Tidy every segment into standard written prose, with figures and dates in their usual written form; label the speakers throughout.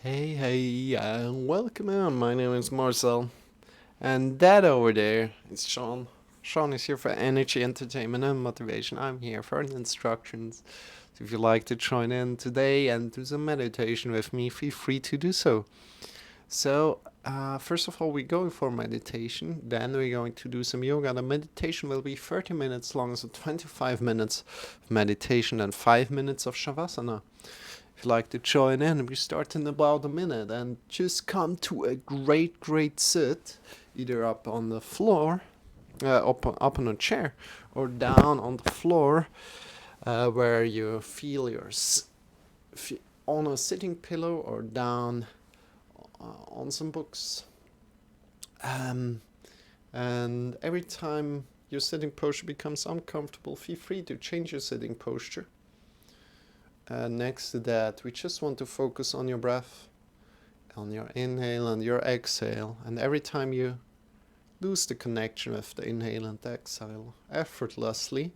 Speaker 1: Hey, welcome on. My name is Marcel, and that over there is Shawn. Shawn is here for energy, entertainment, and motivation. I'm here for instructions. So if you'd like to join in today and do some meditation with me, feel free to do so. First of all, we're going for meditation. Then we're going to do some yoga. The meditation will be 30 minutes long, so 25 minutes of meditation and 5 minutes of Shavasana. If you'd like to join in, we start in about a minute and just come to a great sit, either up on the floor, up on a chair, or down on the floor, where you feel on a sitting pillow or down on some books. Um, and every time your sitting posture becomes uncomfortable, feel free to change your sitting posture. Next to that, we just want to focus on your breath, on your inhale and your exhale. And every time you lose the connection with the inhale and exhale, effortlessly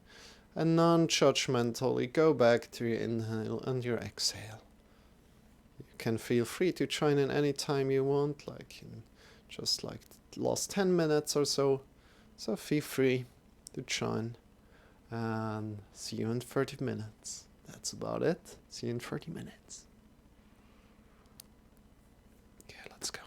Speaker 1: and non-judgmentally go back to your inhale and your exhale. You can feel free to join in any time you want, like in just like the last 10 minutes or so. So feel free to join and see you in 30 minutes. That's about it. See you in 30 minutes. Okay, let's go.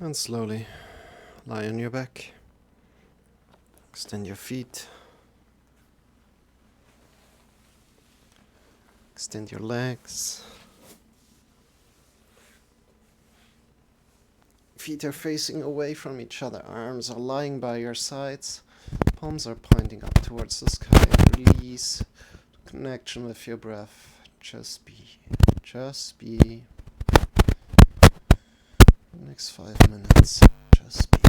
Speaker 1: And slowly lie on your back. Extend your feet. Extend your legs. Feet are facing away from each other. Arms are lying by your sides. Palms are pointing up towards the sky. Release connection with your breath. Just be. Just be. Next 5 minutes. Just be.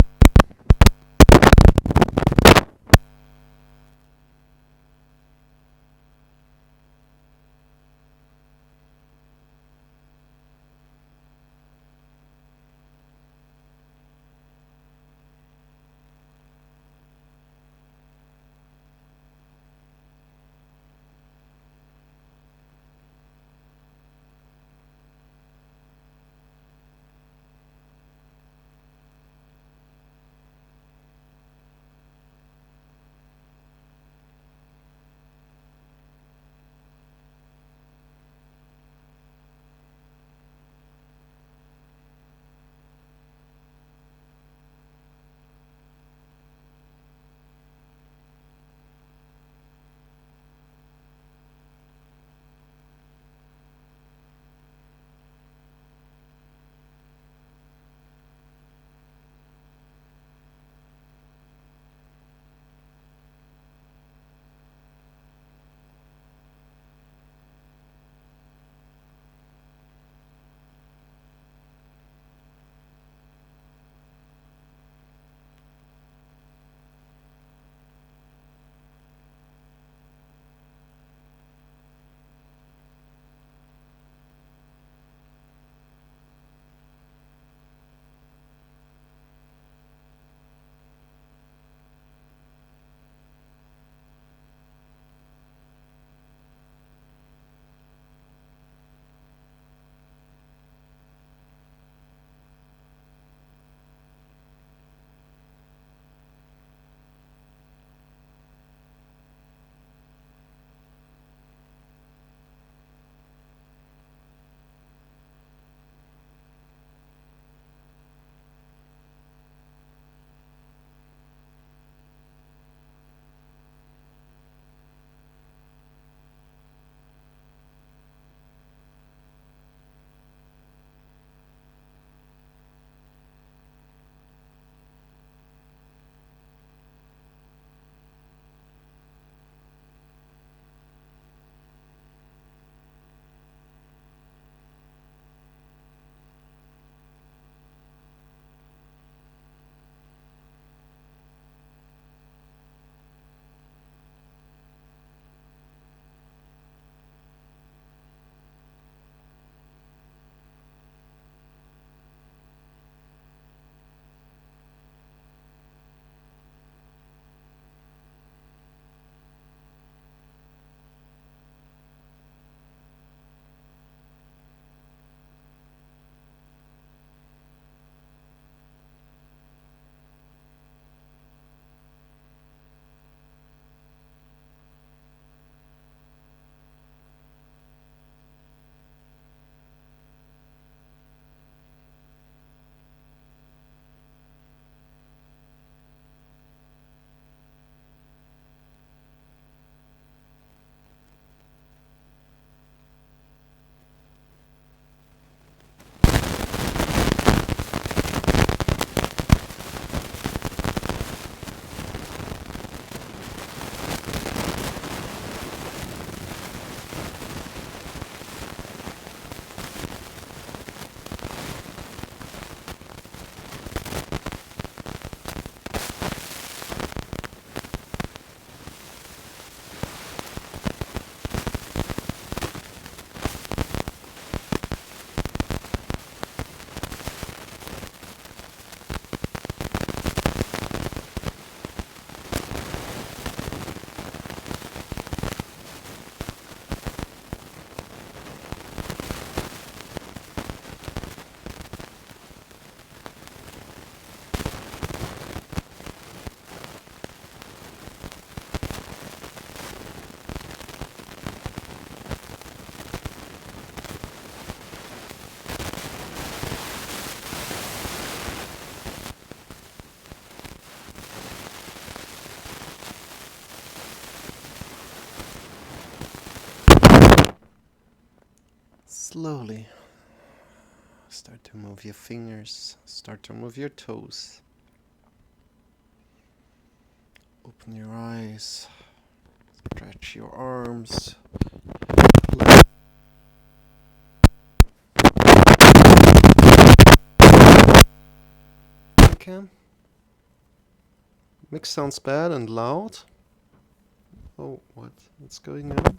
Speaker 1: Slowly start to move your fingers, start to move your toes. Open your eyes, stretch your arms. Okay. Mix sounds bad and loud. Oh, what's going on?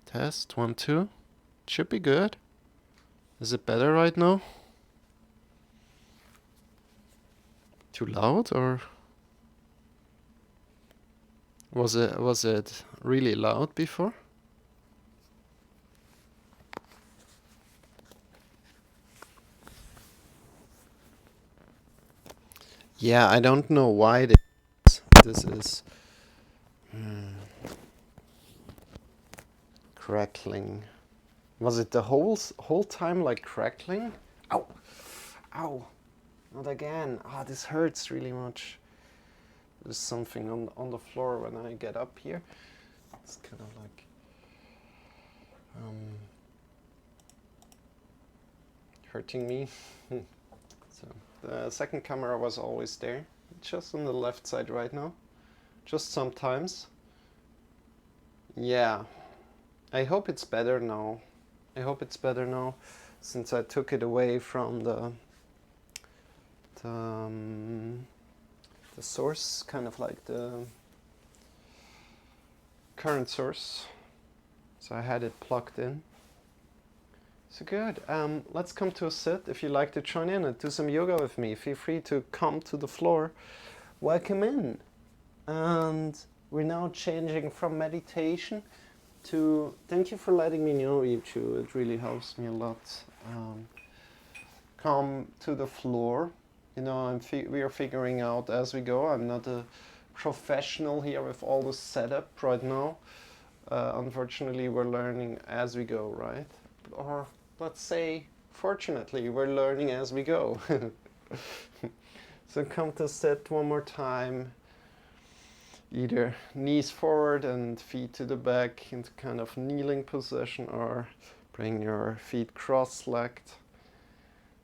Speaker 1: Test 1, 2. Should be good. Is it better right now? Too loud, or was it really loud before? Yeah, I don't know why this is crackling. Was it the whole time like crackling? Ow! Ow! Not again. Ah, this hurts really much. There's something on the floor when I get up here. It's kind of like hurting me. So the second camera was always there, just on the left side right now. Just sometimes. Yeah. I hope it's better now. I hope it's better now, since I took it away from the source, kind of like the current source. So I had it plugged in. So good. Let's come to a sit. If you'd like to join in and do some yoga with me, feel free to come to the floor. Welcome in. And we're now changing from meditation to, thank you for letting me know, Ichu. It really helps me a lot. Come to the floor. You know, we are figuring out as we go. I'm not a professional here with all the setup right now. Unfortunately, we're learning as we go, right? Or let's say, fortunately, we're learning as we go. So come to sit one more time. Either knees forward and feet to the back into kind of kneeling position, or bring your feet cross-legged.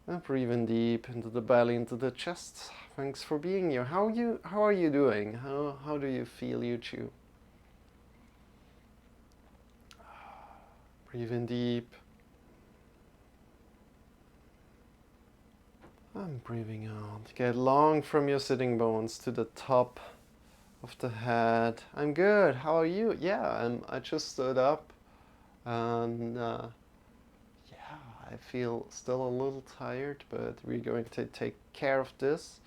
Speaker 1: And breathe in deep into the belly, into the chest. Thanks for being here. How are you doing? How do you feel, Yuchu? Breathe in deep. And breathing out. Get long from your sitting bones to the top of the head. I'm good. How are you? Yeah, I just stood up, and I feel still a little tired, but we're going to take care of this,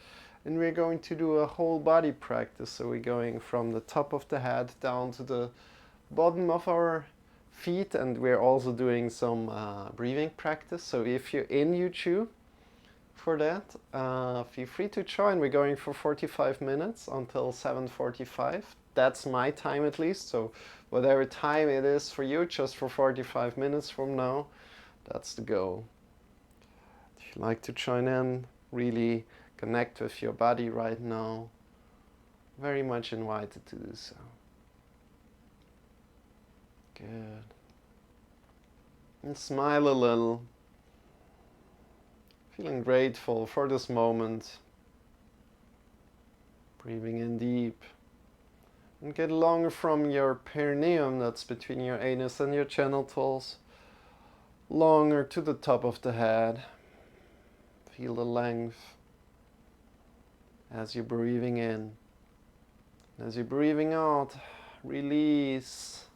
Speaker 1: and we're going to do a whole body practice. So we're going from the top of the head down to the bottom of our feet, and we're also doing some breathing practice. So if you're in YouTube for that, feel free to join. We're going for 45 minutes until 7:45. That's my time at least. So whatever time it is for you, just for 45 minutes from now, that's the goal. If you'd like to join in, really connect with your body right now, very much invited to do so. Good. And smile a little. Feeling grateful for this moment. Breathing in deep. And get longer from your perineum, that's between your anus and your genitals. Longer to the top of the head. Feel the length as you're breathing in. As you're breathing out, release.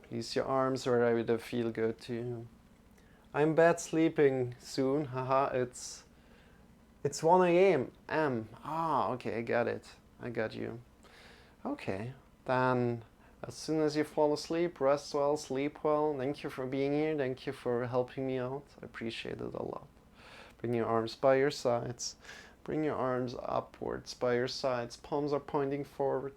Speaker 1: Release your arms wherever they feel good to you. I'm bad sleeping soon. Haha, it's 1 a.m. Okay, I got it. I got you. Okay, then as soon as you fall asleep, rest well, sleep well. Thank you for being here. Thank you for helping me out. I appreciate it a lot. Bring your arms by your sides. Bring your arms upwards by your sides. Palms are pointing forward.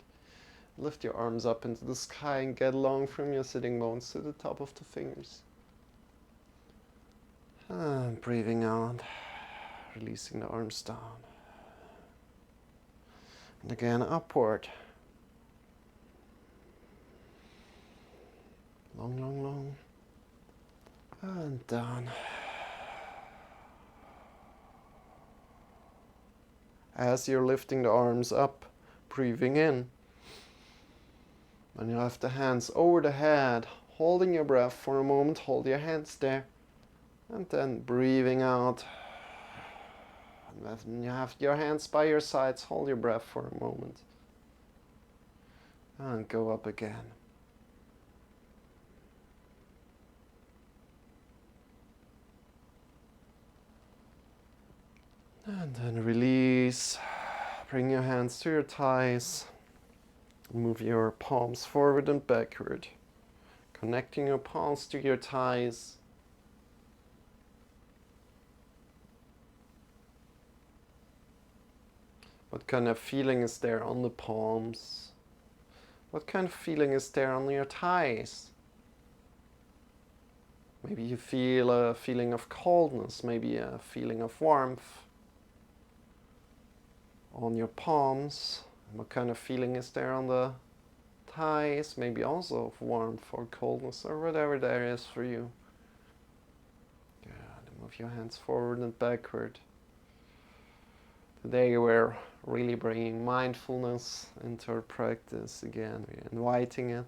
Speaker 1: Lift your arms up into the sky and get long from your sitting bones to the top of the fingers. And breathing out, releasing the arms down. And again, upward. Long, long, long. And down. As you're lifting the arms up, breathing in. And you have the hands over the head, holding your breath for a moment. Hold your hands there. And then breathing out. And when you have your hands by your sides, hold your breath for a moment. And go up again. And then release. Bring your hands to your thighs. Move your palms forward and backward. Connecting your palms to your thighs. What kind of feeling is there on the palms? What kind of feeling is there on your thighs? Maybe you feel a feeling of coldness, maybe a feeling of warmth on your palms. What kind of feeling is there on the thighs? Maybe also of warmth or coldness or whatever there is for you. Good. Move your hands forward and backward. Today we're really bringing mindfulness into our practice again. We're inviting it.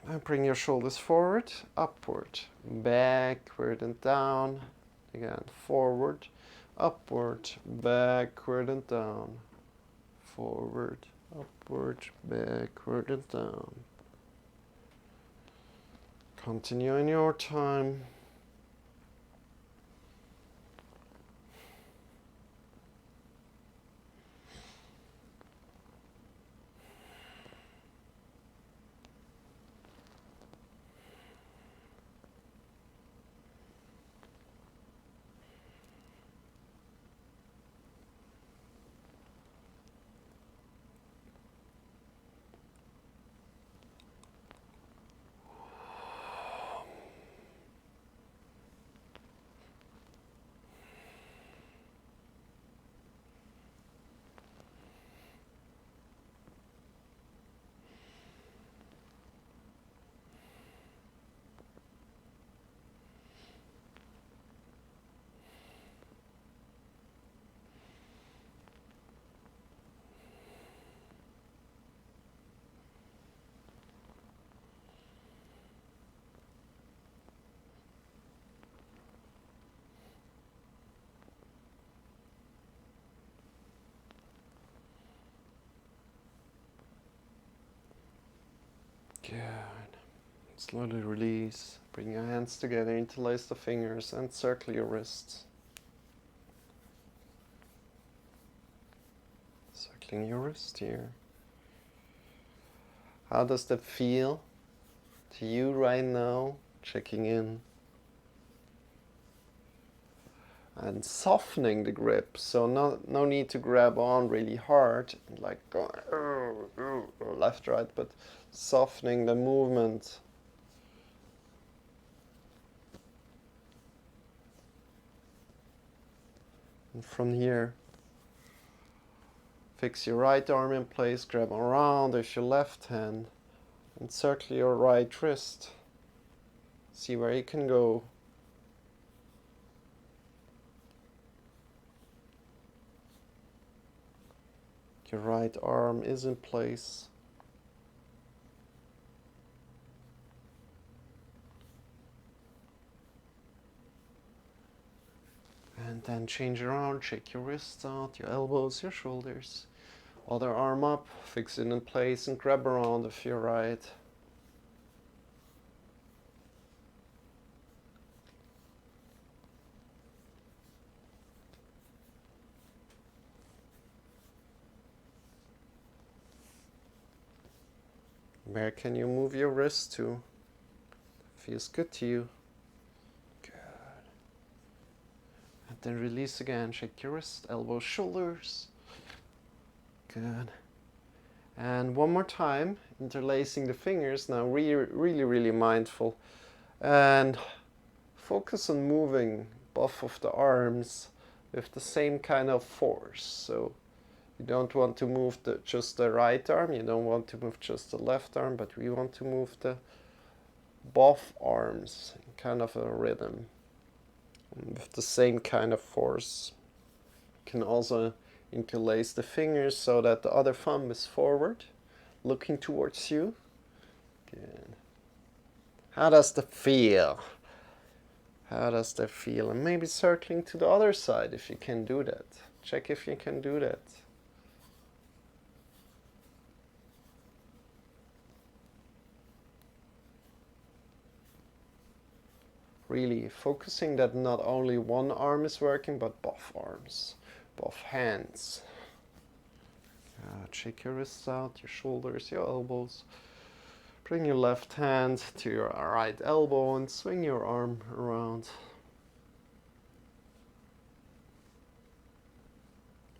Speaker 1: And bring your shoulders forward, upward, backward and down. Again, forward, upward, backward and down. Forward, upward, backward and down. Continue in your time. Good. Slowly release. Bring your hands together, interlace the fingers and circle your wrists. Circling your wrist here. How does that feel to you right now? Checking in. And softening the grip, so no need to grab on really hard, like going left, right, but softening the movement. And from here, fix your right arm in place, grab around with your left hand, and circle your right wrist. See where you can go. Your right arm is in place. And then change around, shake your wrists out, your elbows, your shoulders. Other arm up, fix it in place and grab around with your right. Where can you move your wrist to? Feels good to you. Then release again. Shake your wrist, elbows, shoulders. Good. And one more time, interlacing the fingers. Now really mindful. And focus on moving both of the arms with the same kind of force. So you don't want to move just the right arm, you don't want to move just the left arm, but we want to move both arms in kind of a rhythm with the same kind of force. You can also interlace the fingers so that the other thumb is forward, looking towards you. Good. How does that feel? How does that feel? And maybe circling to the other side if you can do that. Check if you can do that. Really focusing that not only one arm is working, but both arms, both hands. Shake your wrists out, your shoulders, your elbows. Bring your left hand to your right elbow and swing your arm around.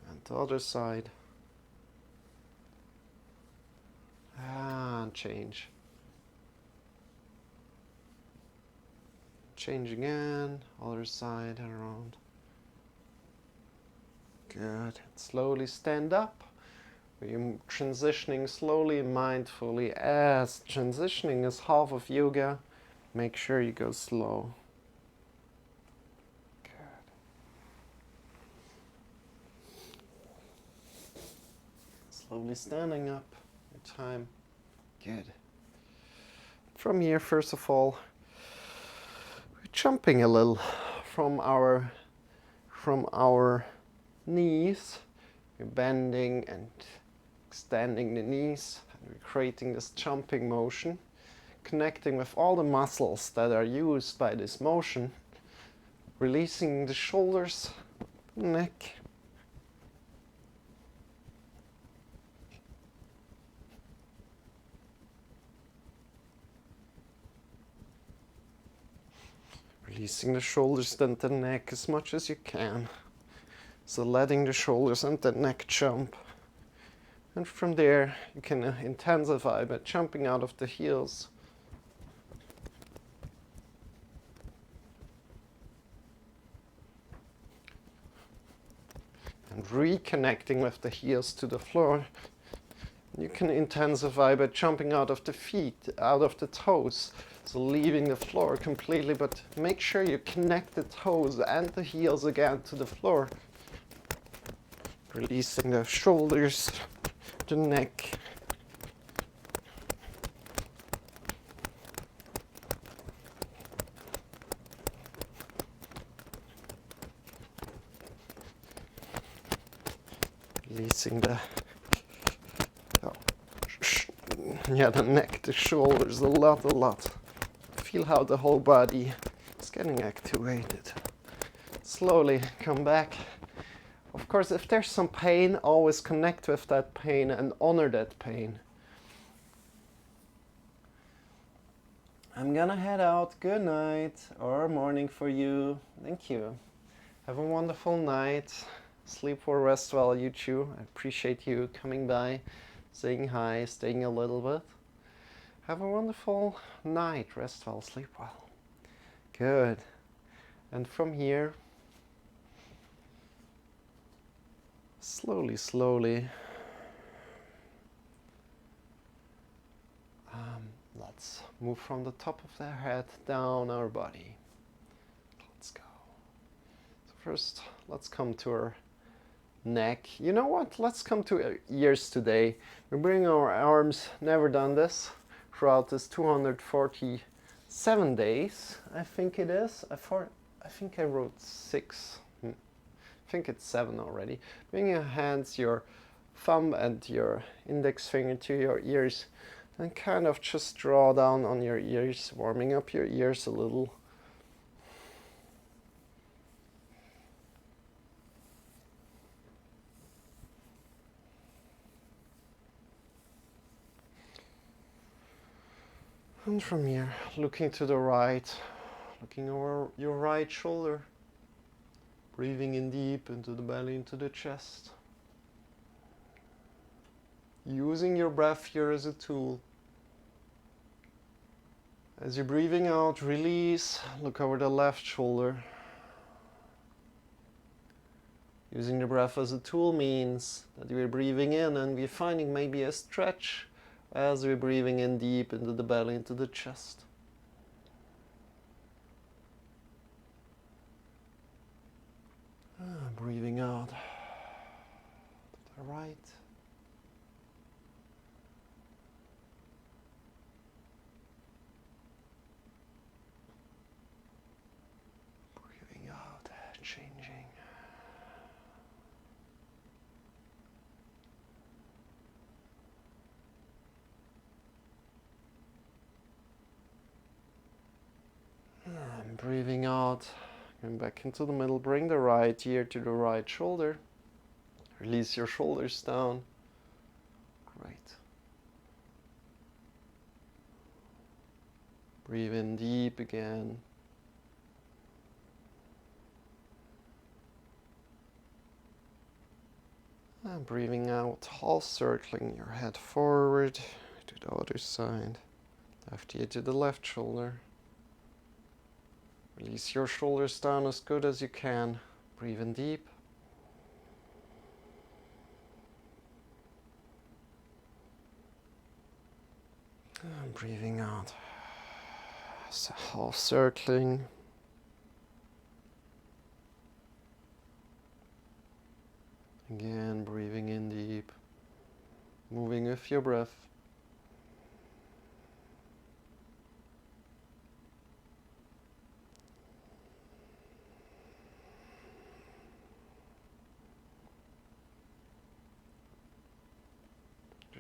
Speaker 1: And the other side. And change. Change again, other side and around. Good. Slowly stand up. We're transitioning slowly and mindfully. As transitioning is half of yoga, make sure you go slow. Good. Slowly standing up. Your time. Good. From here, first of all, we're jumping a little from our knees. We're bending and extending the knees, and we're creating this jumping motion, connecting with all the muscles that are used by this motion, releasing the shoulders, neck. Releasing the shoulders and the neck as much as you can. So letting the shoulders and the neck jump. And from there, you can intensify by jumping out of the heels. And reconnecting with the heels to the floor. You can intensify by jumping out of the feet, out of the toes. So leaving the floor completely, but make sure you connect the toes and the heels again to the floor. Releasing the shoulders, the neck. Releasing the neck, the shoulders, a lot. Feel how the whole body is getting activated. Slowly come back. Of course, if there's some pain, always connect with that pain and honor that pain. I'm gonna head out. Good night or morning for you. Thank you. Have a wonderful night. Sleep well, rest well, you too. I appreciate you coming by, saying hi, staying a little bit. Have a wonderful night. Rest well, sleep well. Good. And from here, slowly, let's move from the top of the head down our body. Let's go. So first, let's come to our neck. You know what? Let's come to our ears today. We bring our arms, never done this, throughout this 247 days, I think it is. I think I wrote 6. I think it's 7 already. Bring your hands, your thumb and your index finger to your ears and kind of just draw down on your ears, warming up your ears a little. And from here, looking to the right, looking over your right shoulder, Breathing in deep into the belly, into the chest. Using your breath here as a tool. As you're breathing out, release, look over the left shoulder. Using the breath as a tool means that we're breathing in and we're finding maybe a stretch as we're breathing in deep into the belly, into the chest. Breathing out to the right. Breathing out, changing. And breathing out, going back into the middle. Bring the right ear to the right shoulder. Release your shoulders down. Great. Breathe in deep again. And breathing out, half circling your head forward to the other side. Left ear to the left shoulder. Release your shoulders down as good as you can. Breathe in deep. And breathing out. So half circling. Again, breathing in deep. Moving with your breath.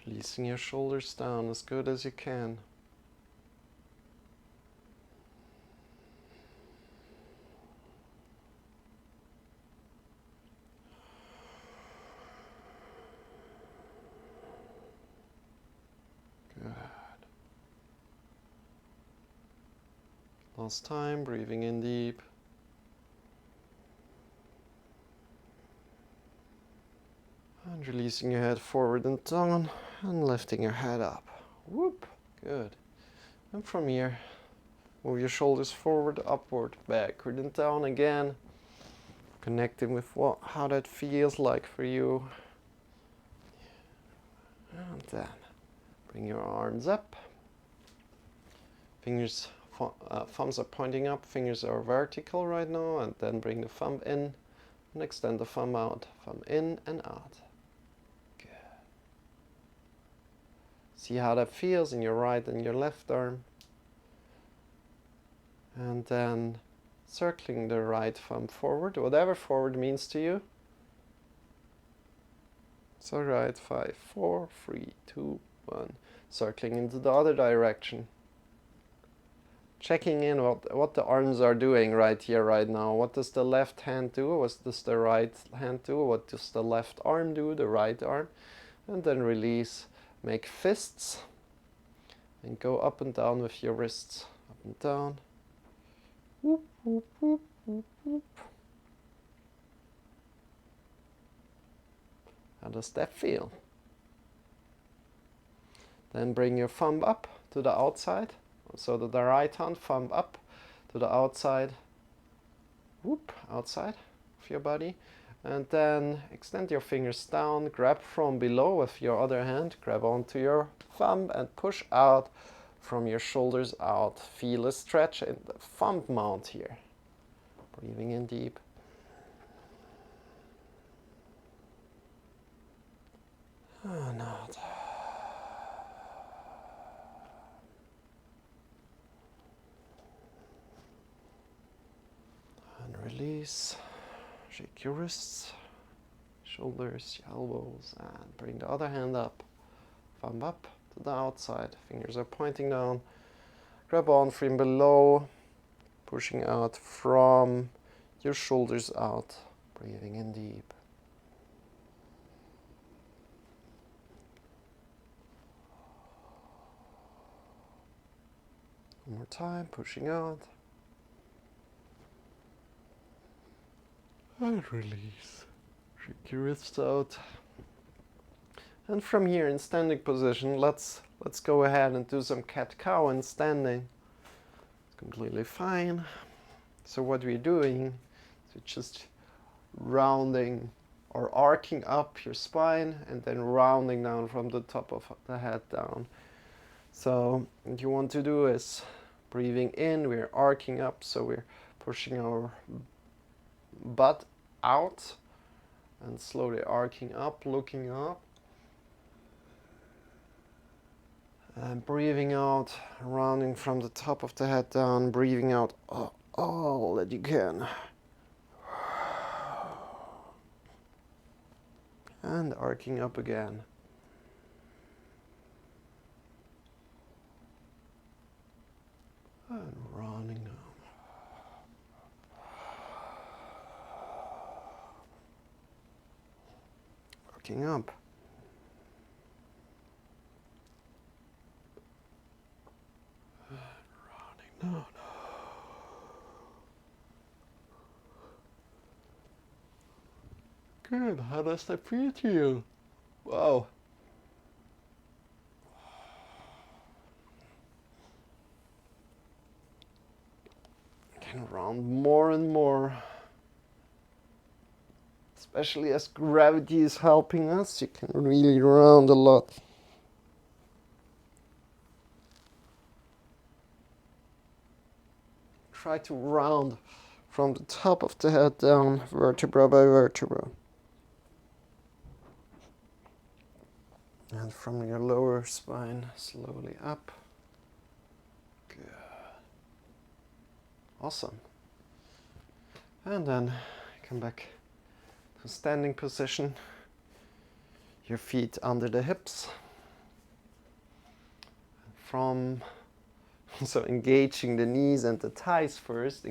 Speaker 1: Releasing your shoulders down as good as you can. Good. Last time, breathing in deep. And releasing your head forward and down and lifting your head up. Whoop. Good. And from here, move your shoulders forward, upward, backward and down again. Connecting with how that feels like for you. And then bring your arms up. Fingers, thumbs are pointing up, fingers are vertical right now, and then bring the thumb in and extend the thumb out. Thumb in and out. Good. See how that feels in your right and your left arm. And then circling the right thumb forward, whatever forward means to you. So right, 5, 4, 3, 2, 1. Circling into the other direction. Checking in what the arms are doing right here, right now. What does the left hand do? What does the right hand do? What does the left arm do? The right arm. And then release. Make fists. And go up and down with your wrists. Up and down. Whoop, whoop, whoop, whoop, whoop. How does that feel? Then bring your thumb up to the outside. So that the right hand, thumb up to the outside. Whoop, outside of your body. And then extend your fingers down. Grab from below with your other hand. Grab onto your thumb and push out from your shoulders out. Feel a stretch in the thumb mount here. Breathing in deep. And out. And release. Shake your wrists, shoulders, your elbows, and bring the other hand up. Thumb up to the outside. Fingers are pointing down. Grab on from below, pushing out from your shoulders out. Breathing in deep. One more time, pushing out. And release. Shake your wrists out. And from here in standing position, let's go ahead and do some cat-cow in standing. It's completely fine. So what we're doing is just rounding or arcing up your spine and then rounding down from the top of the head down. So what you want to do is breathing in, we're arcing up, so we're pushing our butt out and slowly arcing up, looking up. And breathing out, rounding from the top of the head down, breathing out all that you can. And arcing up again. And rounding down. Arcing up. No. Good. How does that feel to you? Wow. Can round more and more. Especially as gravity is helping us, you can really round a lot. Try to round from the top of the head down, vertebra by vertebra. And from your lower spine, slowly up. Good. Awesome. And then come back to standing position. Your feet under the hips. So engaging the knees and the thighs first,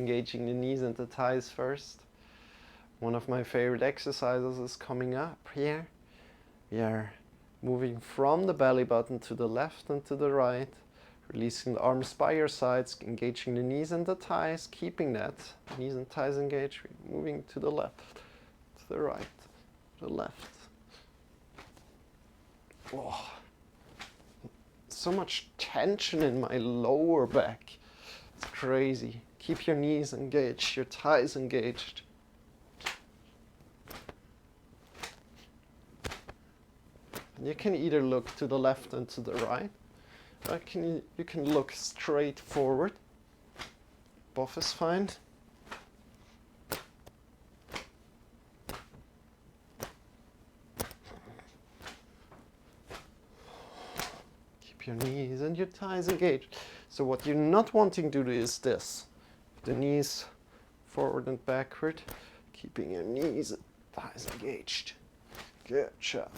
Speaker 1: One of my favorite exercises is coming up here. We are moving from the belly button to the left and to the right, releasing the arms by your sides, engaging the knees and the thighs, keeping that, knees and thighs engaged, moving to the left, to the right, to the left. Oh. So much tension in my lower back. It's crazy. Keep your knees engaged, your thighs engaged. And you can either look to the left and to the right, or you can look straight forward. Both is fine. Your knees and your thighs engaged. So what you're not wanting to do is this. The knees forward and backward, keeping your knees and thighs engaged. Good job.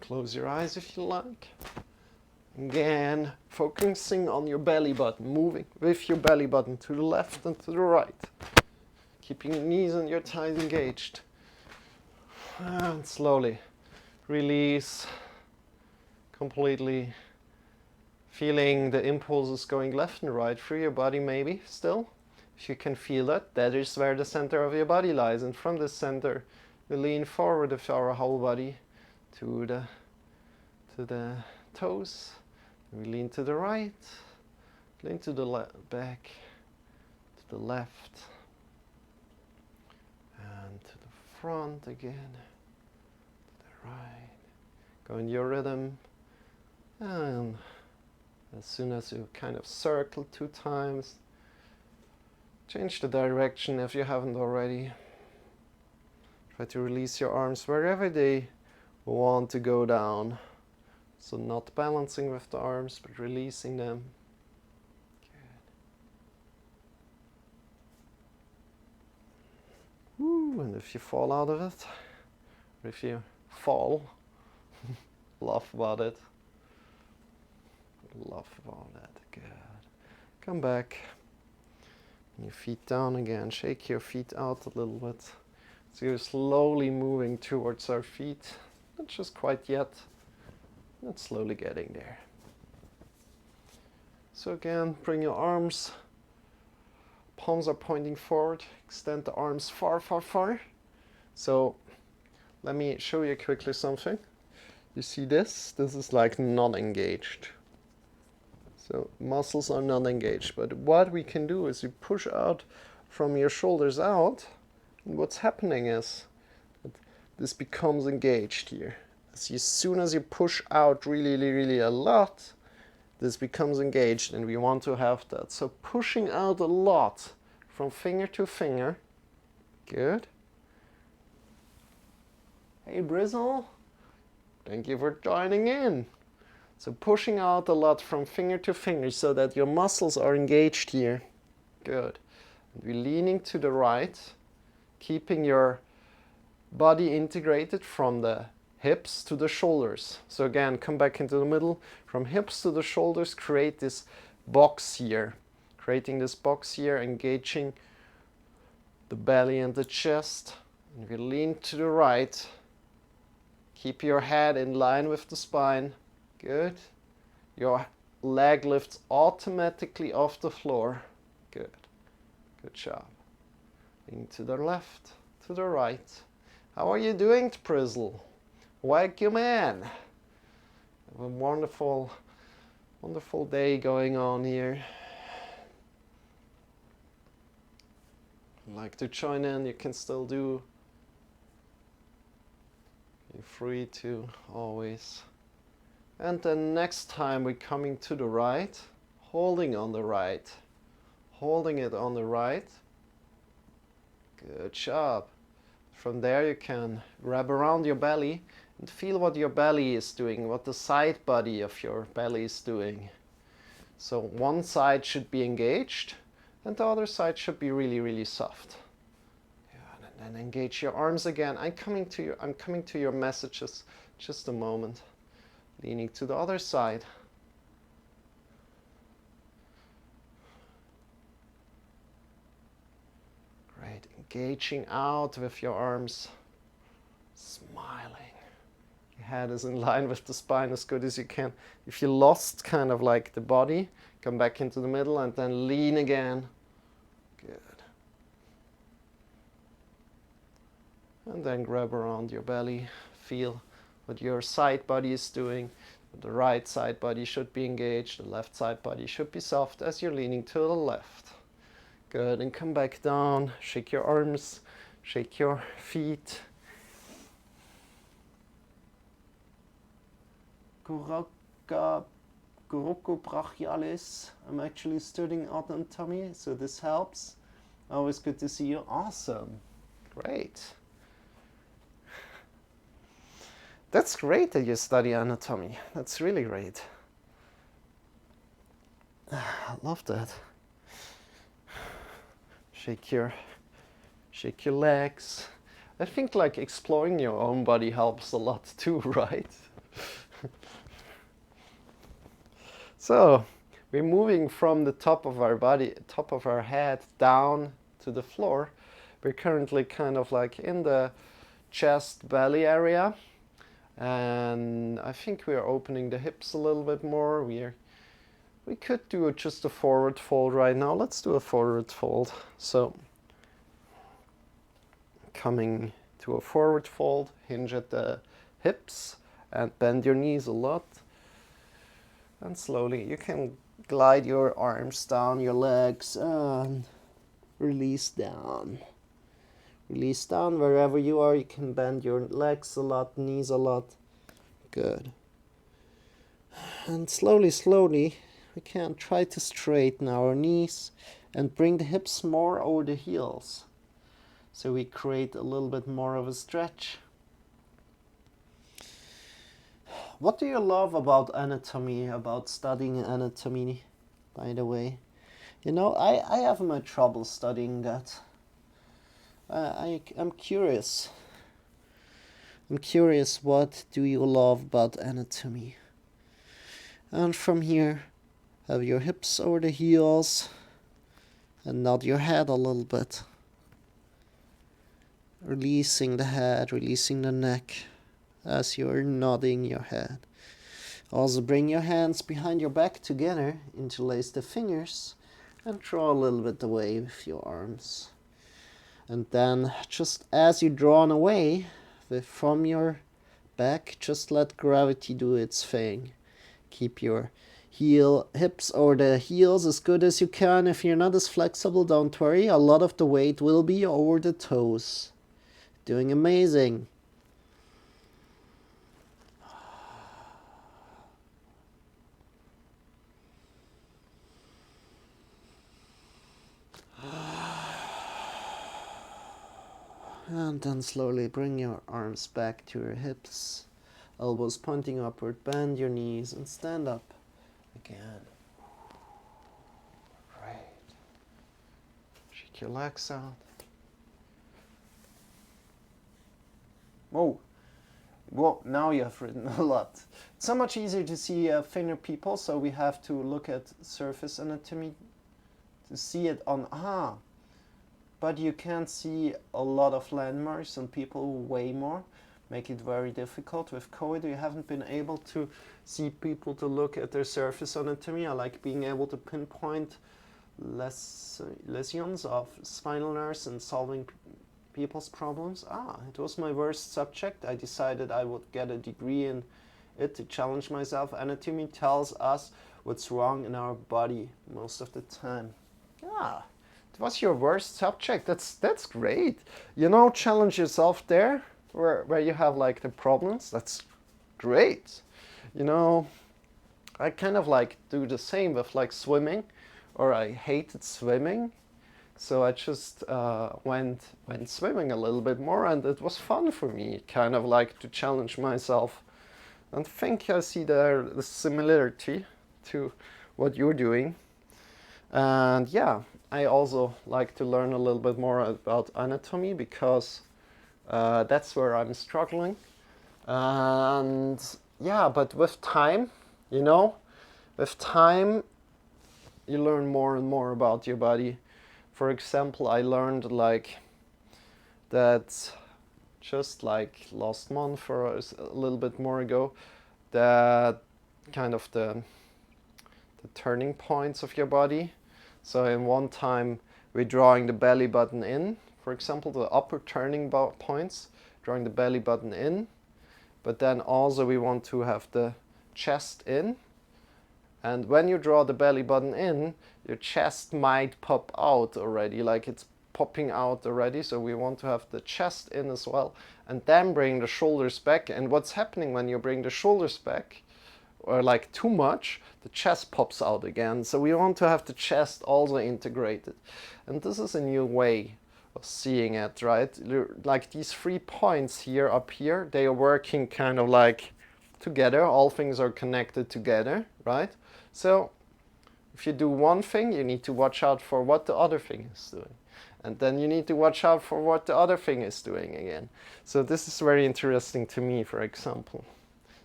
Speaker 1: Close your eyes if you like. Again, focusing on your belly button, moving with your belly button to the left and to the right. Keeping your knees and your thighs engaged. And slowly release completely. Feeling the impulses going left and right through your body maybe still. If you can feel that, that is where the center of your body lies. And from the center, we lean forward with our whole body to the toes. We lean to the right, lean to the back, to the left, and to the front again, to the right. Go in your rhythm, and as soon as you kind of circle 2 times, change the direction if you haven't already. Try to release your arms wherever they want to go down. So not balancing with the arms, but releasing them. if you fall out of it, or if you fall, laugh about it. Laugh about it. Good. Come back. Your feet down again. Shake your feet out a little bit. So you're slowly moving towards our feet. Not just quite yet. Not slowly getting there. So again, bring your arms. Palms are pointing forward. Extend the arms far, far, far. So let me show you quickly something. You see this? This is like non-engaged. So muscles are not engaged. But what we can do is you push out from your shoulders out. And what's happening is that this becomes engaged here. As soon as you push out really, really a lot, this becomes engaged, and we want to have that. So pushing out a lot from finger to finger. Good. Hey, Brizzle. Thank you for joining in. So pushing out a lot from finger to finger so that your muscles are engaged here. Good. And we're leaning to the right, keeping your body integrated from the hips to the shoulders. So again, come back into the middle. From hips to the shoulders, create this box here. Creating this box here, engaging the belly and the chest. And we lean to the right. Keep your head in line with the spine. Good. Your leg lifts automatically off the floor. Good. Good job. Lean to the left, to the right. How are you doing, Prizzle? Wake your man. Have a wonderful, wonderful day going on here. If you'd like to join in, you can still do. You're free to always. And then next time we're coming to the right, holding on the right, holding it on the right. Good job. From there you can wrap around your belly and feel what your belly is doing, what the side body of your belly is doing. So one side should be engaged and the other side should be really, really soft. Yeah, and then engage your arms again. I'm coming to your messages. Just a moment. Leaning to the other side. Great. Engaging out with your arms. Smiling. Your head is in line with the spine as good as you can. If you lost kind of like the body, come back into the middle and then lean again. Good. And then grab around your belly. Feel what your side body is doing. The right side body should be engaged. The left side body should be soft as you're leaning to the left. Good. And come back down. Shake your arms. Shake your feet. Guruko brachialis. I'm actually studying anatomy, so this helps. Always good to see you. Awesome. Great. That's great that you study anatomy. That's really great. I love that. Shake your legs. I think like exploring your own body helps a lot too, right? So we're moving from the top of our body, top of our head down to the floor. We're currently kind of like in the chest belly area. And I think we are opening the hips a little bit more. We could do just a forward fold right now. Let's do a forward fold. So coming to a forward fold, hinge at the hips and bend your knees a lot. And slowly you can glide your arms down your legs and release down. Release down wherever you are. You can bend your legs a lot, knees a lot. Good. And slowly, slowly, we can try to straighten our knees and bring the hips more over the heels. So we create a little bit more of a stretch. What do you love about anatomy, about studying anatomy, by the way? You know, I have my trouble studying that. I'm curious. I'm curious, what do you love about anatomy? And from here, have your hips over the heels and nod your head a little bit. Releasing the head, releasing the neck as you're nodding your head. Also bring your hands behind your back together, interlace the fingers, and draw a little bit away with your arms. And then, just as you're drawn away from your back, just let gravity do its thing. Keep your hips over the heels as good as you can. If you're not as flexible, don't worry. A lot of the weight will be over the toes. Doing amazing. And then slowly bring your arms back to your hips. Elbows pointing upward, bend your knees and stand up again. Right. Shake your legs out. Whoa. Whoa, now you have written a lot. It's so much easier to see thinner people, so we have to look at surface anatomy to see it on, but you can't see a lot of landmarks and people who weigh more. Make it very difficult. With COVID, we haven't been able to see people to look at their surface anatomy. I like being able to pinpoint lesions of spinal nerves and solving people's problems. It was my worst subject. I decided I would get a degree in it to challenge myself. Anatomy tells us what's wrong in our body most of the time. It was your worst subject. That's great. Challenge yourself there where you have like the problems. That's great. I kind of like do the same with like swimming, or I hated swimming. So I just went swimming a little bit more, and it was fun for me, kind of like to challenge myself. And I think I see there the similarity to what you're doing. And yeah, I also like to learn a little bit more about anatomy, because that's where I'm struggling. And yeah, but with time, you learn more and more about your body. For example, I learned like that just like last month or a little bit more ago, that kind of the turning points of your body. So in one time we're drawing the belly button in, for example, the upper turning points, drawing the belly button in, but then also we want to have the chest in. And when you draw the belly button in, your chest might pop out already, like it's popping out already. So we want to have the chest in as well, and then bring the shoulders back. And what's happening when you bring the shoulders back, or like too much, the chest pops out again. So we want to have the chest also integrated. And this is a new way of seeing it, right? Like these 3 points here, up here, they are working kind of like together. All things are connected together, right? So if you do one thing, you need to watch out for what the other thing is doing. And then you need to watch out for what the other thing is doing again. So this is very interesting to me, for example.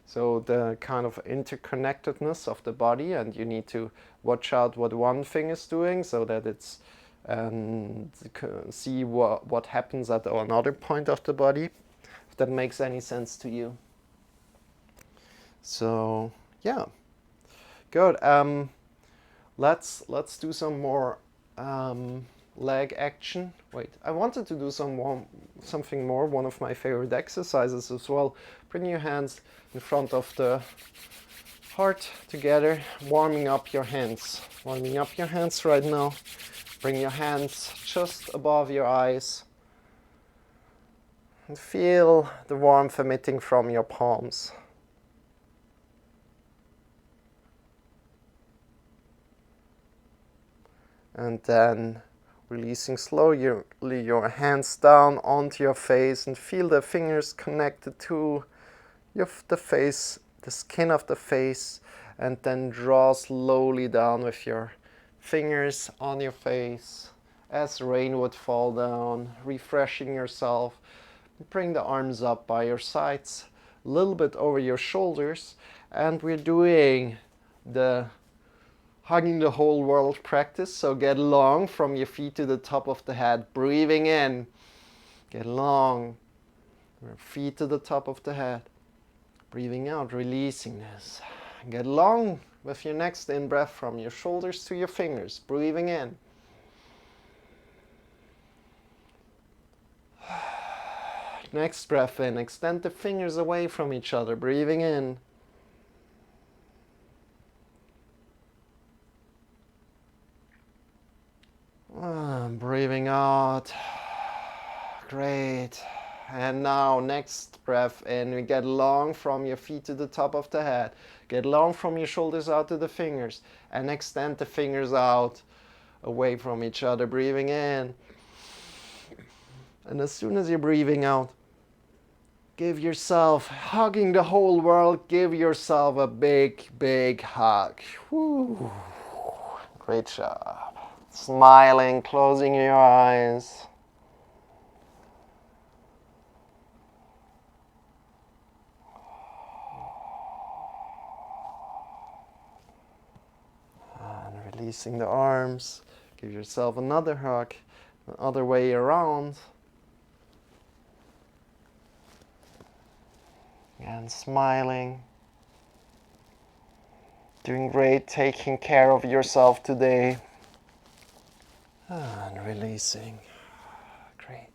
Speaker 1: So the kind of interconnectedness of the body, and you need to watch out what one thing is doing so that it's see what happens at another point of the body, if that makes any sense to you. So yeah, good. Let's do some more leg action. Wait, I wanted to do something more. One of my favorite exercises as well. Bring your hands in front of the heart together, warming up your hands. Warming up your hands right now. Bring your hands just above your eyes. And feel the warmth emitting from your palms. And then releasing slowly your hands down onto your face, and feel the fingers connected to the face, the skin of the face, and then draw slowly down with your fingers on your face as rain would fall down, refreshing yourself. Bring the arms up by your sides, a little bit over your shoulders, and we're doing the hugging the whole world practice. So get long from your feet to the top of the head, breathing in. Get long, your feet to the top of the head. Breathing out, releasing this. Get long with your next in-breath from your shoulders to your fingers, breathing in. Next breath in, extend the fingers away from each other, breathing in. Breathing out. Great. And now, next breath in, we get long from your feet to the top of the head. Get long from your shoulders out to the fingers. And extend the fingers out, away from each other, breathing in. And as soon as you're breathing out, give yourself, hugging the whole world, give yourself a big, big hug. Woo. Great job. Smiling, closing your eyes. And releasing the arms. Give yourself another hug, the other way around. And smiling. Doing great, taking care of yourself today. And releasing. Great.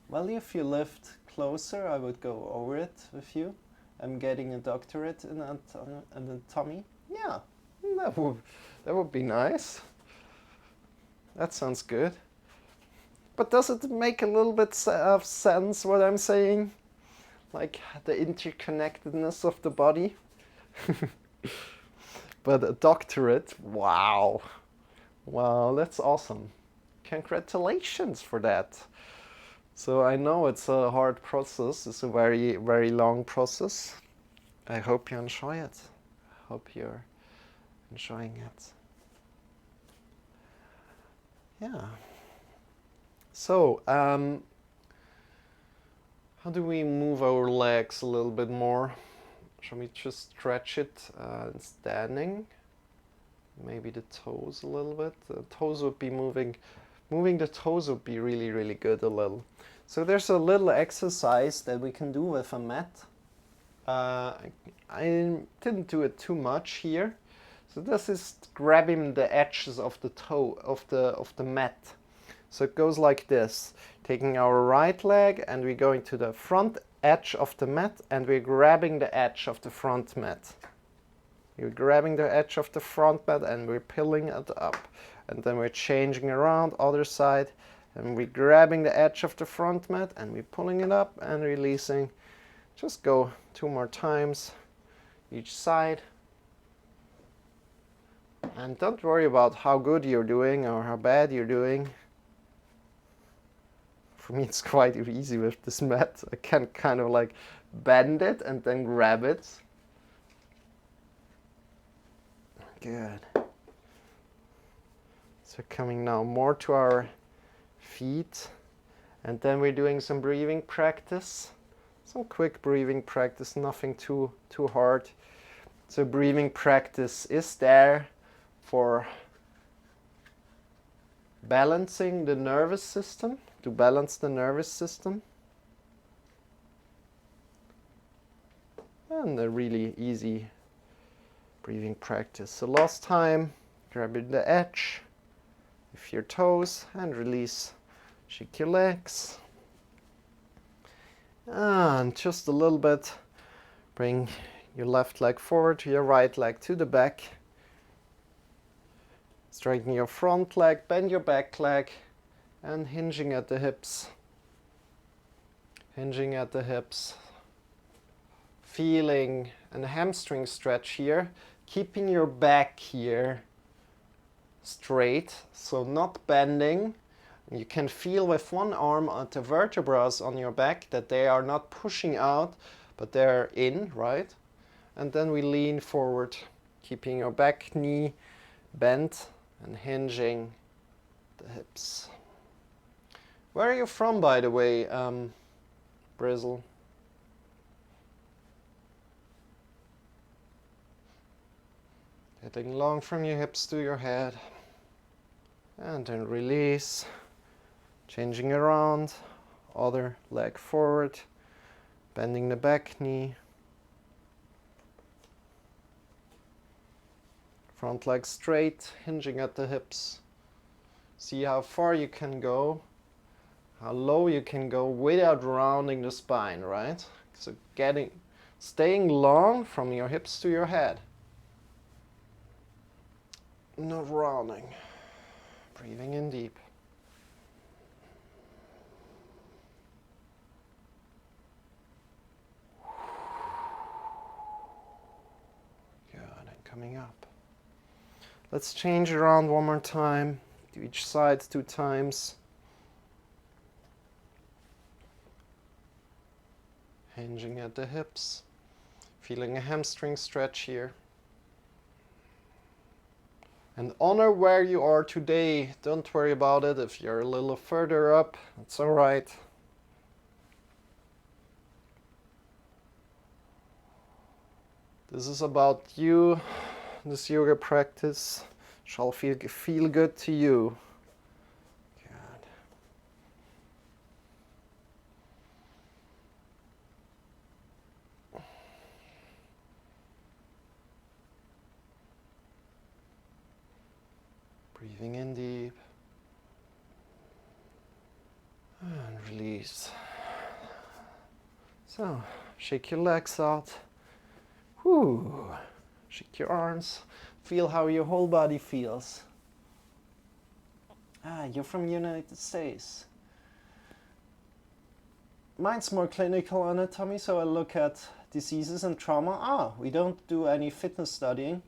Speaker 1: Well, if you lift closer, I would go over it with you. I'm getting a doctorate in anatomy. Yeah, that would be nice. That sounds good. But does it make a little bit of sense what I'm saying? Like the interconnectedness of the body? But a doctorate, wow. Wow, that's awesome. Congratulations for that. So I know it's a hard process. It's a very, very long process. I hope you enjoy it. I hope you're enjoying it. Yeah. So, how do we move our legs a little bit more? Shall we just stretch it standing? Maybe the toes a little bit. The toes would be moving the toes would be really, really good a little. So there's a little exercise that we can do with a mat. I didn't do it too much here. So this is grabbing the edges of the toe of the mat. So it goes like this. Taking our right leg and we're going to the front edge of the mat and we're grabbing the edge of the front mat. You're grabbing the edge of the front mat and we're pulling it up. And then we're changing around, other side, and we're grabbing the edge of the front mat and we're pulling it up and releasing. Just go 2 more times each side. And don't worry about how good you're doing or how bad you're doing. For me it's quite easy with this mat. I can kind of like bend it and then grab it. Good. So coming now more to our feet, and then we're doing some breathing practice, some quick breathing practice, nothing too hard. So breathing practice is there for balancing the nervous system, to balance the nervous system. And a really easy breathing practice. So last time, grabbing the edge with your toes and release. Shake your legs. And just a little bit, bring your left leg forward, your right leg to the back. Straighten your front leg, bend your back leg, and hinging at the hips. Hinging at the hips. Feeling a hamstring stretch here, keeping your back here straight, so not bending. You can feel with one arm at the vertebrae on your back that they are not pushing out, but they're in, right? And then we lean forward, keeping your back knee bent and hinging the hips. Where are you from, by the way, Brizzle? Getting long from your hips to your head. And then release. Changing around. Other leg forward. Bending the back knee. Front leg straight, hinging at the hips. See how far you can go, how low you can go without rounding the spine, right? So staying long from your hips to your head. Not rounding. Breathing in deep. Good, and coming up. Let's change around one more time. Do each side 2 times. Hinging at the hips. Feeling a hamstring stretch here. And honor where you are today. Don't worry about it. If you're a little further up, it's all right. This is about you. This yoga practice shall feel good to you. Good. Breathing in deep. And release. So, shake your legs out. Whoo. Shake your arms. Feel how your whole body feels. You're from the United States. Mine's more clinical anatomy, so I look at diseases and trauma. We don't do any fitness studying.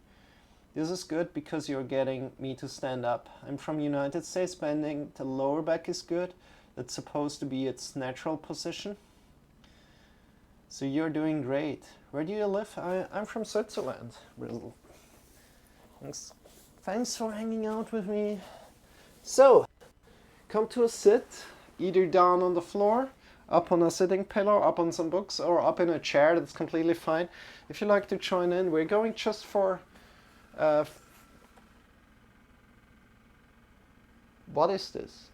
Speaker 1: This is good because you're getting me to stand up. I'm from the United States, bending the lower back is good. That's supposed to be its natural position. So you're doing great. Where do you live? I'm from Switzerland. Thanks for hanging out with me. So, come to a sit, either down on the floor, up on a sitting pillow, up on some books, or up in a chair. That's completely fine. If you'd like to join in, we're going just for... what is this?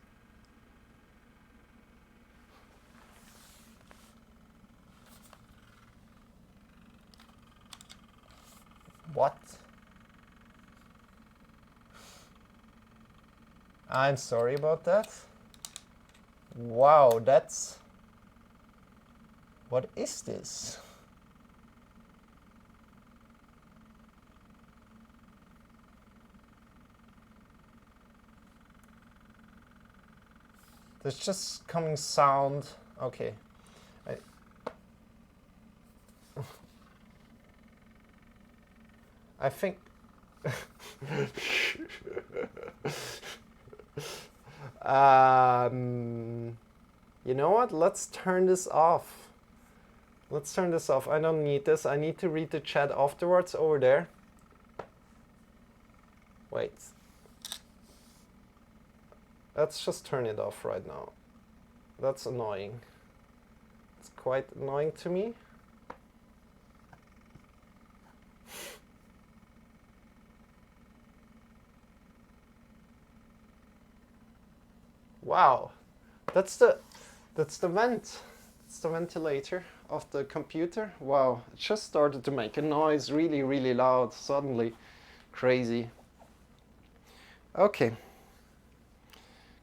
Speaker 1: What? I'm sorry about that. Wow, that's... what is this? There's just coming sound. Okay. I think... you know what? Let's turn this off. Let's turn this off. I don't need this. I need to read the chat afterwards over there. Wait. Let's just turn it off right now. That's annoying. It's quite annoying to me. Wow, that's the vent. It's the ventilator of the computer. Wow, it just started to make a noise really, really loud suddenly. Crazy. Okay.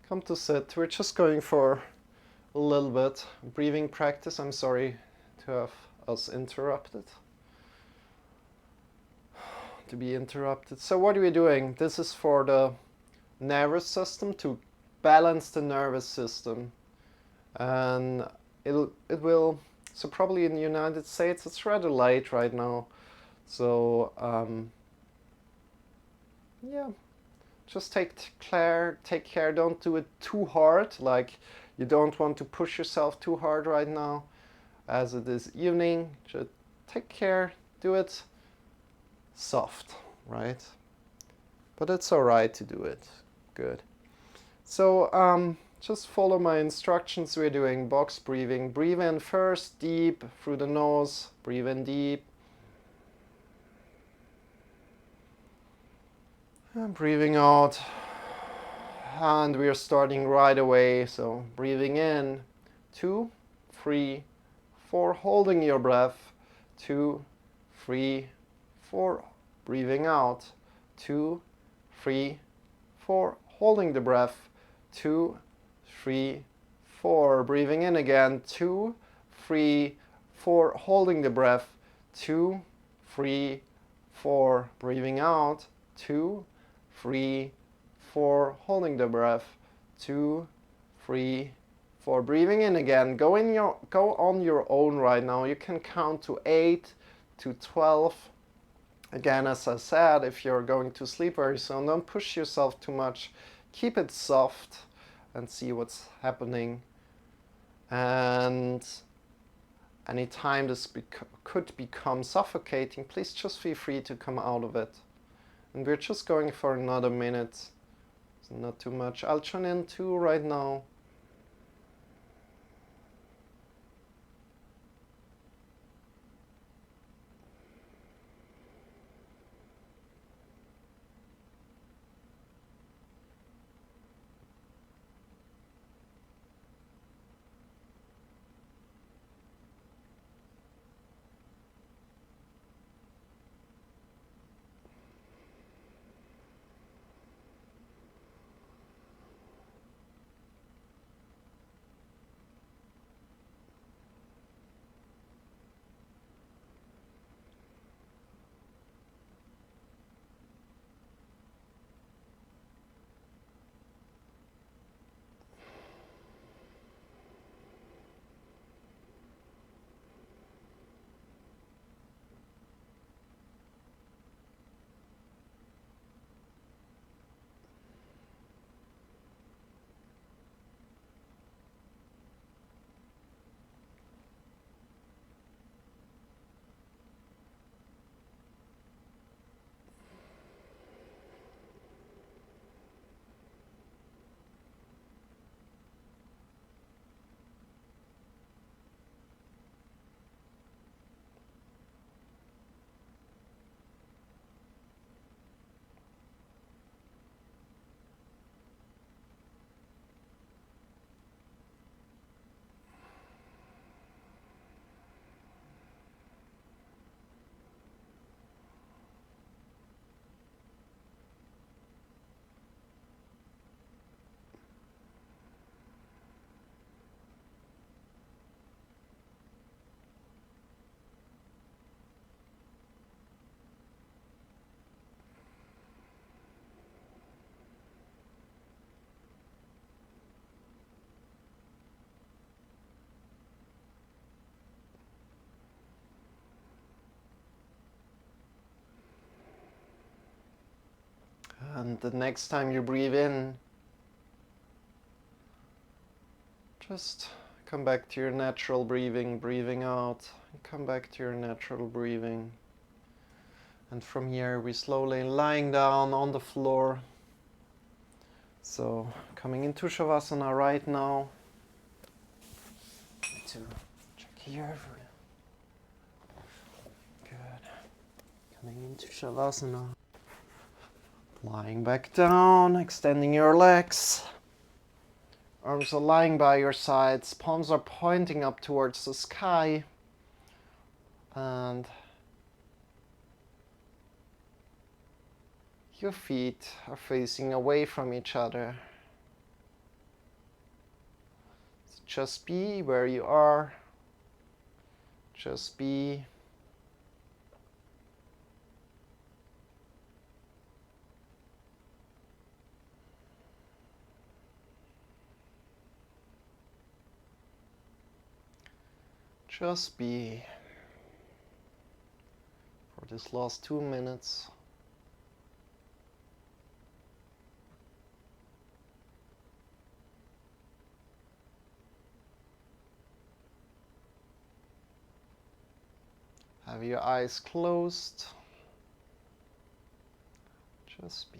Speaker 1: Come to sit. We're just going for a little bit breathing practice. I'm sorry to have us interrupted. To be interrupted. So what are we doing? This is for the nervous system, to balance the nervous system, and it will. So probably in the United States it's rather late right now, so yeah, just take care. Don't do it too hard. Like, you don't want to push yourself too hard right now, as it is evening. Just take care. Do it soft, right? But it's all right to do it. Good. So just follow my instructions. We're doing box breathing. Breathe in first, deep through the nose. Breathe in deep. And breathing out. And we are starting right away. So breathing in, 2, 3, 4. Holding your breath, 2, 3, 4. Breathing out, 2, 3, 4. Holding the breath, 2, 3, 4. Breathing in again, 2, 3, 4. Holding the breath, 2, 3, 4. Breathing out, 2, 3, 4. Holding the breath, 2, 3, 4. Breathing in again. Go on your own right now. You can count to 8 to 12. Again, as I said, if you're going to sleep very soon, don't push yourself too much. Keep it soft and see what's happening. And anytime this could become suffocating, please just feel free to come out of it. And we're just going for another minute. So not too much. I'll tune in too right now. And the next time you breathe in, just come back to your natural breathing, breathing out, and come back to your natural breathing. And from here, we slowly lying down on the floor. So coming into Shavasana right now. Need to check here. Good. Coming into Shavasana. Lying back down, extending your legs. Arms are lying by your sides, palms are pointing up towards the sky. And your feet are facing away from each other. So just be where you are. Just be. Just be for this last 2 minutes. Have your eyes closed. Just be.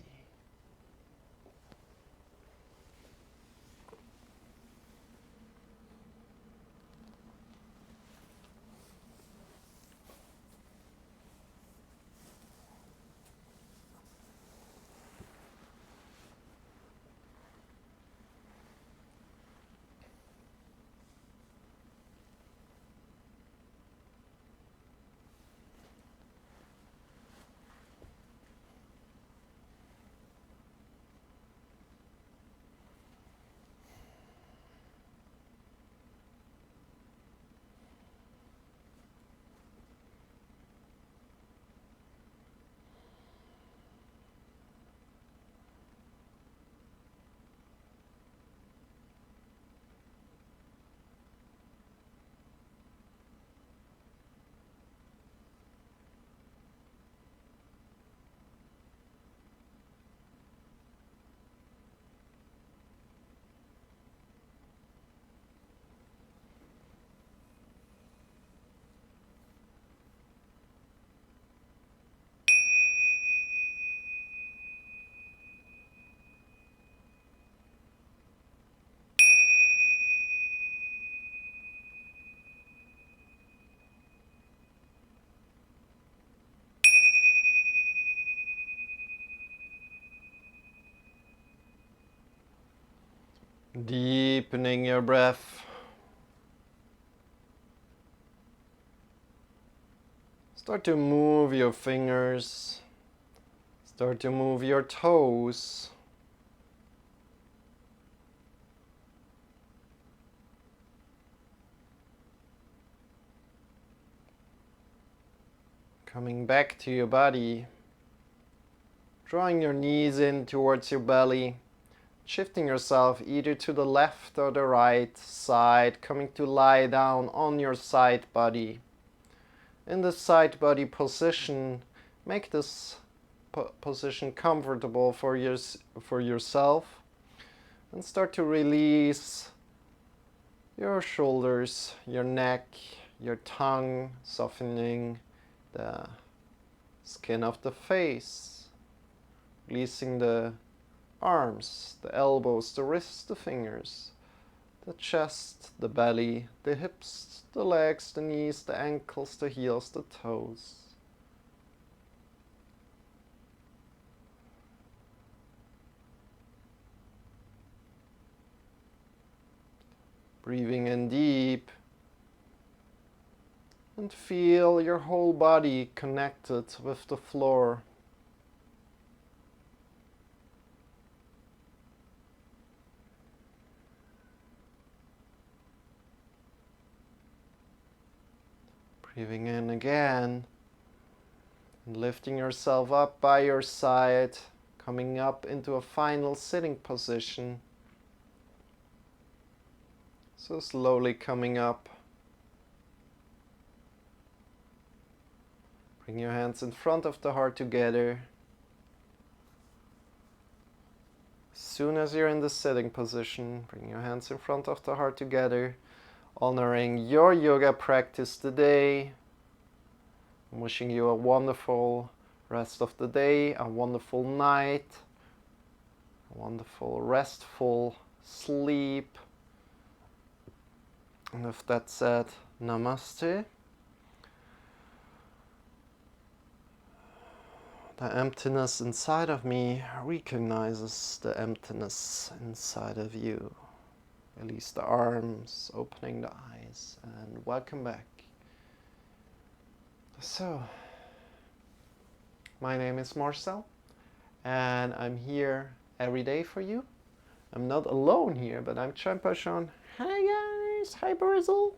Speaker 1: Deepening your breath. Start to move your fingers. Start to move your toes. Coming back to your body. Drawing your knees in towards your belly. Shifting yourself either to the left or the right side. Coming to lie down on your side body. In the side body position, make this position comfortable for yourself. And start to release your shoulders, your neck, your tongue, softening the skin of the face, releasing the arms, the elbows, the wrists, the fingers, the chest, the belly, the hips, the legs, the knees, the ankles, the heels, the toes. Breathing in deep, and feel your whole body connected with the floor. Breathing in again, and lifting yourself up by your side, coming up into a final sitting position. So slowly coming up. Bring your hands in front of the heart together. As soon as you're in the sitting position, bring your hands in front of the heart together, honoring your yoga practice today. I'm wishing you a wonderful rest of the day, a wonderful night, a wonderful restful sleep. And with that said, namaste. The emptiness inside of me recognizes the emptiness inside of you. Release the arms, opening the eyes, and welcome back. So, my name is Marcel, and I'm here every day for you. I'm not alone here, but I'm joined by Shawn. Hi guys, hi Barzil.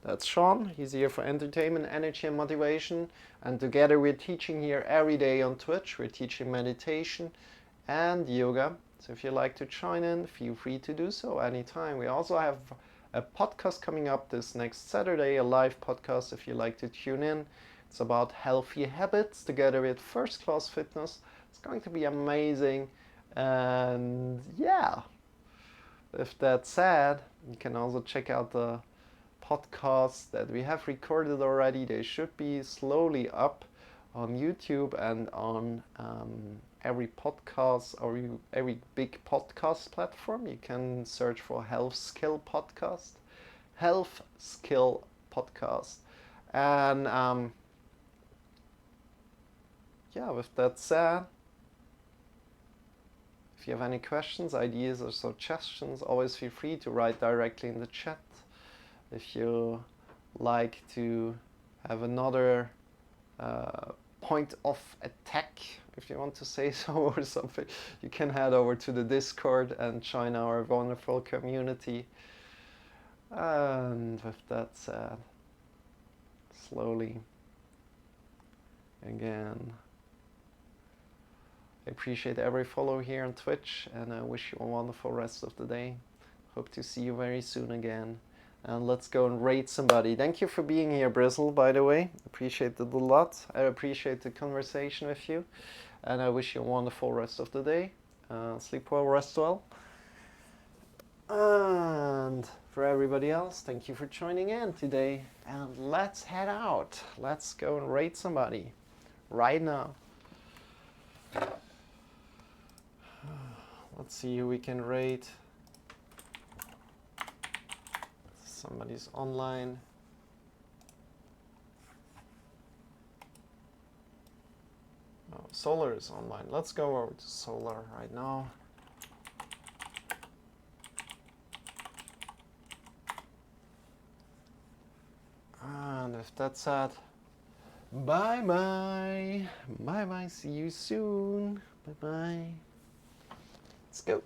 Speaker 1: That's Shawn. He's here for entertainment, energy, and motivation. And together we're teaching here every day on Twitch. We're teaching meditation and yoga. So if you'd like to join in, feel free to do so anytime. We also have a podcast coming up this next Saturday, a live podcast if you'd like to tune in. It's about healthy habits together with First Class Fitness. It's going to be amazing. And yeah, with that said, you can also check out the podcasts that we have recorded already. They should be slowly up on YouTube and on every podcast or every big podcast platform. You can search for Health Skill Podcast. And yeah, with that said, if you have any questions, ideas, or suggestions, always feel free to write directly in the chat. If you like to have another point of attack, if you want to say so, or something, you can head over to the Discord and join our wonderful community. And with that said, slowly again, I appreciate every follow here on Twitch, and I wish you a wonderful rest of the day. Hope to see you very soon again. And let's go and raid somebody. Thank you for being here, Brizzle, by the way. Appreciate it a lot. I appreciate the conversation with you. And I wish you a wonderful rest of the day. Sleep well, rest well. And for everybody else, thank you for joining in today. And let's head out. Let's go and raid somebody right now. Let's see who we can raid. Somebody's online. Oh, Solar is online. Let's go over to Solar right now. that said, bye bye. Bye bye. See you soon. Bye bye. Let's go.